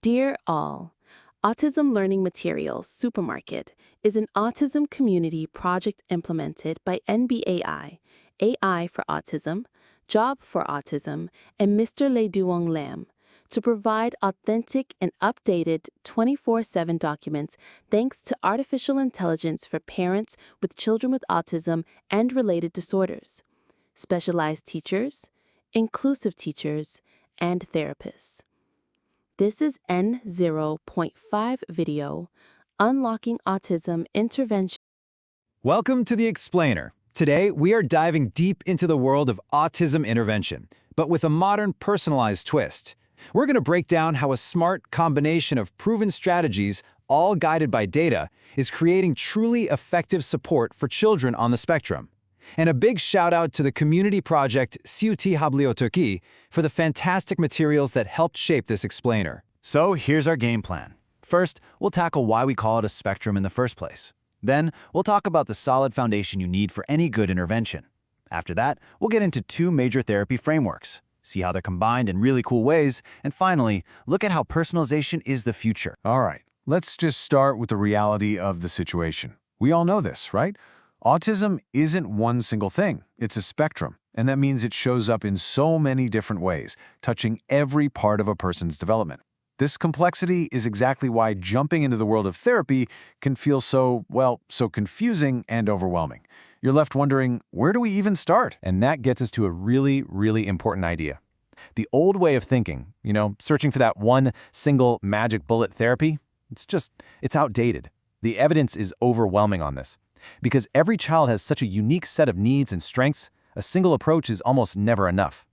Dear all, Autism Learning Materials Supermarket is an autism community project implemented by NBAI, AI for Autism, Job for Autism, and Mr. Le Duong Lam to provide authentic and updated 24/7 documents thanks to artificial intelligence for parents with children with autism and related disorders, specialized teachers, inclusive teachers, and therapists. This is N0.5 video, Unlocking Autism Intervention. Welcome to The Explainer. Today, we are diving deep into the world of autism intervention, but with a modern, personalized twist. We're going to break down how a smart combination of proven strategies, all guided by data, is creating truly effective support for children on the spectrum. And a big shout out to the community project Ciuti Habliotoki for the fantastic materials that helped shape this explainer. So here's our game plan. First, we'll tackle why we call it a spectrum in the first place. Then, we'll talk about the solid foundation you need for any good intervention. After that, we'll get into two major therapy frameworks, see how they're combined in really cool ways, and finally, look at how personalization is the future. All right, let's just start with the reality of the situation. We all know this, right? Autism isn't one single thing. It's a spectrum, and that means it shows up in so many different ways, touching every part of a person's development. This complexity is exactly why jumping into the world of therapy can feel so confusing and overwhelming. You're left wondering, where do we even start? And that gets us to a really important idea. The old way of thinking, searching for that one single magic bullet therapy, it's outdated. The evidence is overwhelming on this. Because every child has such a unique set of needs and strengths, a single approach is almost never enough.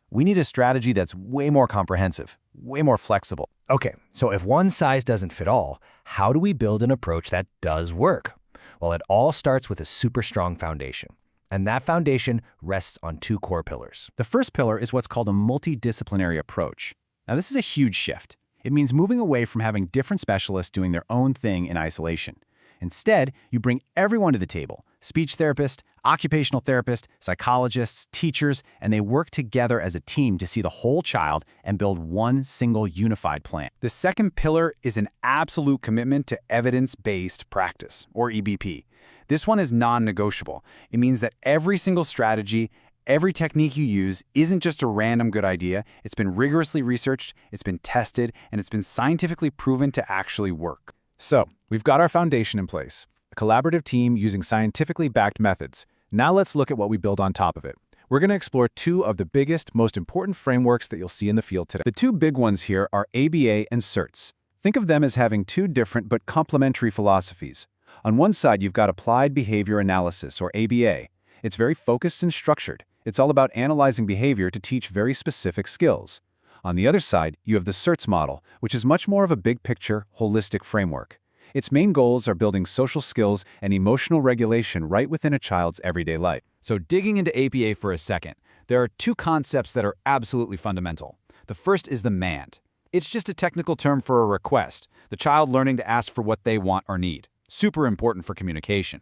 We need a strategy that's way more comprehensive, way more flexible. Okay, so if one size doesn't fit all, how do we build an approach that does work? Well, it all starts with a super strong foundation. And that foundation rests on two core pillars. The first pillar is what's called a multidisciplinary approach. Now, this is a huge shift. It means moving away from having different specialists doing their own thing in isolation. Instead, you bring everyone to the table, speech therapist, occupational therapist, psychologists, teachers, and they work together as a team to see the whole child and build one single unified plan. The second pillar is an absolute commitment to evidence-based practice, or EBP. This one is non-negotiable. It means that every single strategy, every technique you use isn't just a random good idea. It's been rigorously researched, it's been tested, and it's been scientifically proven to actually work. So, we've got our foundation in place, a collaborative team using scientifically backed methods. Now let's look at what we build on top of it. We're going to explore two of the biggest, most important frameworks that you'll see in the field today. The two big ones here are ABA and CERTS. Think of them as having two different but complementary philosophies. On one side, you've got applied behavior analysis, or ABA. It's very focused and structured. It's all about analyzing behavior to teach very specific skills. On the other side, you have the CERTS model, which is much more of a big-picture, holistic framework. Its main goals are building social skills and emotional regulation right within a child's everyday life. So digging into ABA for a second, there are two concepts that are absolutely fundamental. The first is the MAND. It's just a technical term for a request, the child learning to ask for what they want or need. Super important for communication.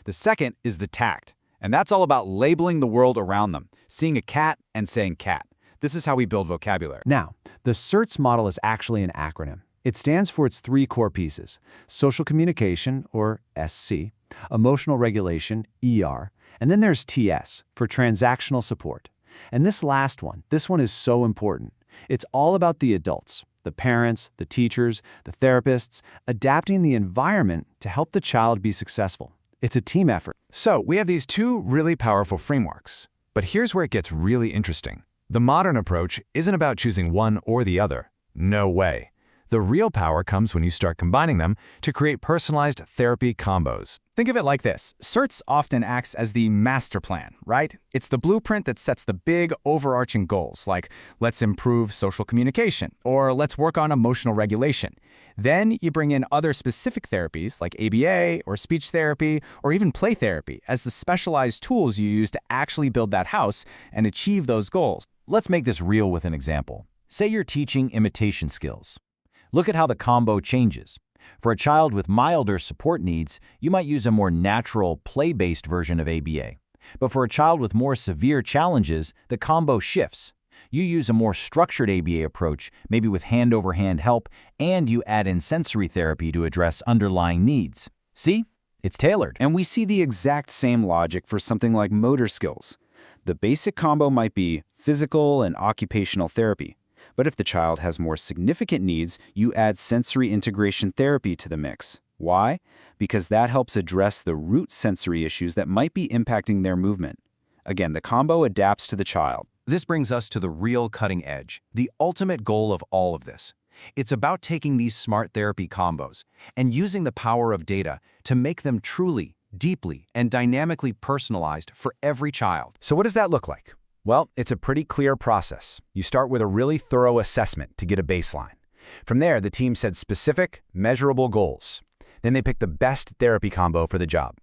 The second is the TACT, and that's all about labeling the world around them, seeing a cat and saying cat. This is how we build vocabulary. Now, the CERTS model is actually an acronym. It stands for its three core pieces: social communication, or SC, emotional regulation, ER, and then there's TS, for transactional support. And this last one, is so important. It's all about the adults, the parents, the teachers, the therapists, adapting the environment to help the child be successful. It's a team effort. So, we have these two really powerful frameworks. But here's where it gets really interesting. The modern approach isn't about choosing one or the other. No way. The real power comes when you start combining them to create personalized therapy combos. Think of it like this. CERTS often acts as the master plan, right? It's the blueprint that sets the big, overarching goals, like let's improve social communication, or let's work on emotional regulation. Then you bring in other specific therapies like ABA or speech therapy or even play therapy as the specialized tools you use to actually build that house and achieve those goals. Let's make this real with an example. Say you're teaching imitation skills. Look at how the combo changes. For a child with milder support needs, you might use a more natural, play-based version of ABA. But for a child with more severe challenges, the combo shifts. You use a more structured ABA approach, maybe with hand-over-hand help, and you add in sensory therapy to address underlying needs. See? It's tailored. And we see the exact same logic for something like motor skills. The basic combo might be physical and occupational therapy. But if the child has more significant needs, you add sensory integration therapy to the mix. Why? Because that helps address the root sensory issues that might be impacting their movement. Again, the combo adapts to the child. This brings us to the real cutting edge, the ultimate goal of all of this. It's about taking these smart therapy combos and using the power of data to make them truly, deeply, and dynamically personalized for every child. So what does that look like? Well, it's a pretty clear process. You start with a really thorough assessment to get a baseline. From there, the team sets specific, measurable goals. Then they pick the best therapy combo for the job.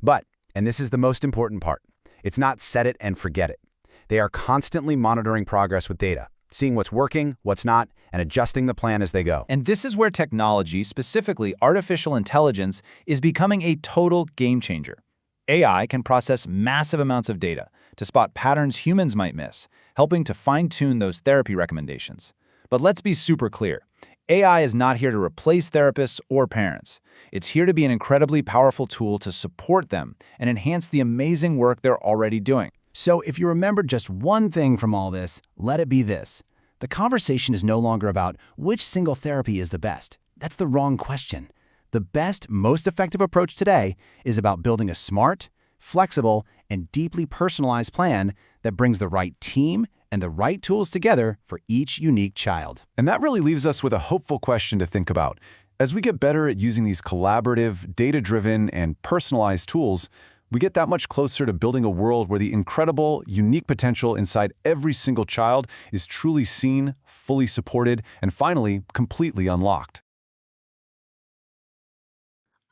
But, and this is the most important part, it's not set it and forget it. They are constantly monitoring progress with data, seeing what's working, what's not, and adjusting the plan as they go. And this is where technology, specifically artificial intelligence, is becoming a total game changer. AI can process massive amounts of data to spot patterns humans might miss, helping to fine-tune those therapy recommendations. But let's be super clear. AI is not here to replace therapists or parents. It's here to be an incredibly powerful tool to support them and enhance the amazing work they're already doing. So if you remember just one thing from all this, let it be this. The conversation is no longer about which single therapy is the best. That's the wrong question. The best, most effective approach today is about building a smart, flexible, and deeply personalized plan that brings the right team and the right tools together for each unique child. And that really leaves us with a hopeful question to think about. As we get better at using these collaborative, data-driven, and personalized tools, we get that much closer to building a world where the incredible, unique potential inside every single child is truly seen, fully supported, and finally, completely unlocked.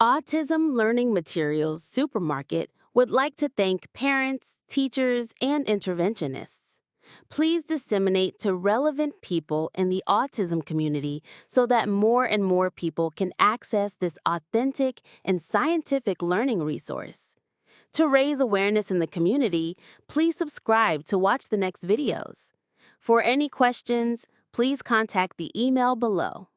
Autism Learning Materials Supermarket would like to thank parents, teachers, and interventionists. Please disseminate to relevant people in the autism community so that more and more people can access this authentic and scientific learning resource. To raise awareness in the community, please subscribe to watch the next videos. For any questions, please contact the email below.